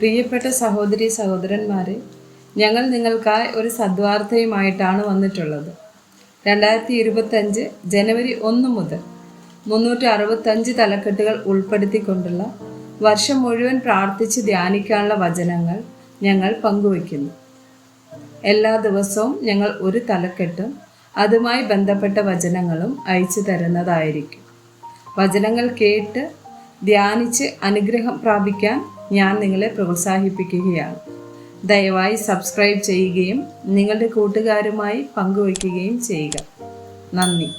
പ്രിയപ്പെട്ട സഹോദരി സഹോദരന്മാരെ, ഞങ്ങൾ നിങ്ങൾക്കായി ഒരു സദ്വാർത്തയുമായിട്ടാണ് വന്നിട്ടുള്ളത്. 2025 ജനുവരി 1 മുതൽ 365 തലക്കെട്ടുകൾ ഉൾപ്പെടുത്തിക്കൊണ്ടുള്ള വർഷം മുഴുവൻ പ്രാർത്ഥിച്ച് ധ്യാനിക്കാനുള്ള വചനങ്ങൾ ഞങ്ങൾ പങ്കുവയ്ക്കുന്നു. എല്ലാ ദിവസവും ഞങ്ങൾ ഒരു തലക്കെട്ടും അതുമായി ബന്ധപ്പെട്ട വചനങ്ങളും അയച്ചു തരുന്നതായിരിക്കും. വചനങ്ങൾ കേട്ട് ധ്യാനിച്ച് അനുഗ്രഹം പ്രാപിക്കാൻ ഞാൻ നിങ്ങളെ പ്രോത്സാഹിപ്പിക്കുകയാണ്. ദയവായി സബ്സ്ക്രൈബ് ചെയ്യുകയും നിങ്ങളുടെ കൂട്ടുകാരുമായി പങ്കുവയ്ക്കുകയും ചെയ്യുക. നന്ദി.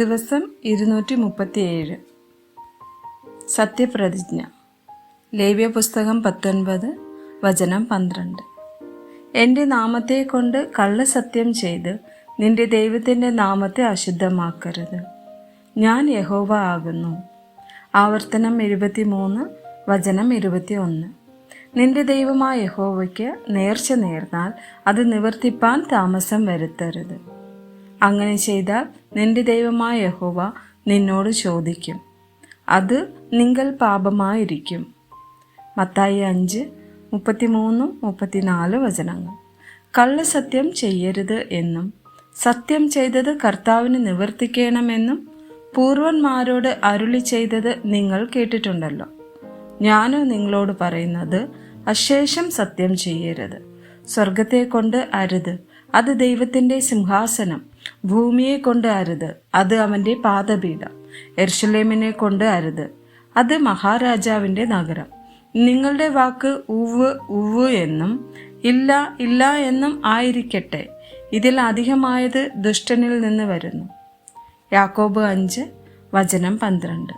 ദിവസം 237. സത്യപ്രതിജ്ഞ. ലേവ്യ പുസ്തകം 19 വചനം 12. എൻ്റെ നാമത്തെ കൊണ്ട് കള്ളസത്യം ചെയ്ത് നിന്റെ ദൈവത്തിൻ്റെ നാമത്തെ അശുദ്ധമാക്കരുത്. ഞാൻ യഹോവ ആകുന്നു. ആവർത്തനം 23 വചനം 21. നിന്റെ ദൈവമായ യഹോവയ്ക്ക് നേർച്ച നേർന്നാൽ അത് നിവർത്തിപ്പാൻ താമസം വരുത്തരുത്. അങ്ങനെ ചെയ്താൽ നിന്റെ ദൈവമായ യഹോവ നിന്നോട് ചോദിക്കും. അത് നിങ്ങൾ പാപമായിരിക്കും. മത്തായി 5:33-34 വചനങ്ങൾ. കള്ളസത്യം ചെയ്യരുത് എന്നും സത്യം ചെയ്തത് കർത്താവിന് നിവർത്തിക്കണമെന്നും പൂർവന്മാരോട് അരുളി ചെയ്തത് നിങ്ങൾ കേട്ടിട്ടുണ്ടല്ലോ. ഞാനോ നിങ്ങളോട് പറയുന്നത്, അശേഷം സത്യം ചെയ്യരുത്. സ്വർഗത്തെ കൊണ്ട് അരുത്, അത് ദൈവത്തിൻ്റെ സിംഹാസനം. ഭൂമിയെ കൊണ്ട് അരുത്, അത് അവൻ്റെ പാദപീഠം. യെരുശലേമിനെ കൊണ്ട് അരുത്, അത് മഹാരാജാവിൻ്റെ നഗരം. നിങ്ങളുടെ വാക്ക് ഉവ്വ് ഉവ്വ് എന്നും ഇല്ല ഇല്ല എന്നും ആയിരിക്കട്ടെ. ഇതിൽ അധികമായത് ദുഷ്ടനിൽ നിന്ന് വരുന്നു. യാക്കോബ് 5 വചനം 12.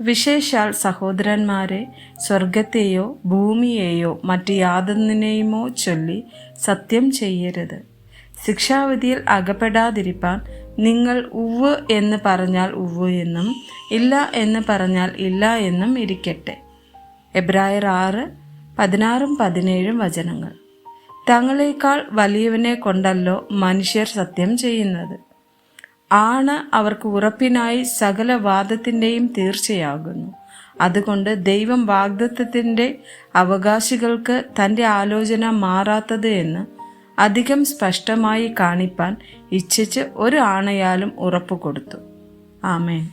വിശേഷാൽ സഹോദരന്മാരെ, സ്വർഗത്തെയോ ഭൂമിയെയോ മറ്റ് യാതൊന്നിനെയുമോ ചൊല്ലി സത്യം ചെയ്യരുത്. ശിക്ഷാവിധിയിൽ അകപ്പെടാതിരിപ്പാൻ നിങ്ങൾ ഉവ്വ് എന്ന് പറഞ്ഞാൽ ഉവ്വ് എന്നും ഇല്ല എന്ന് പറഞ്ഞാൽ ഇല്ല എന്നും ഇരിക്കട്ടെ. എബ്രായർ 6:16-17 വചനങ്ങൾ. തങ്ങളേക്കാൾ വലിയവനെ കൊണ്ടല്ലോ മനുഷ്യർ സത്യം ചെയ്യുന്നത്. ആണ് അവർക്ക് ഉറപ്പിനായി സകല വാദത്തിൻ്റെയും തീർച്ചയാകുന്നു. അതുകൊണ്ട് ദൈവം വാഗ്ദത്തത്തിൻ്റെ അവകാശികൾക്ക് തൻ്റെ ആലോചന മാറാത്തത് എന്ന് അധികം സ്പഷ്ടമായി കാണിപ്പാൻ ഇച്ഛിച്ച് ഒരു ആണയാലും ഉറപ്പ് കൊടുത്തു. ആമേൻ.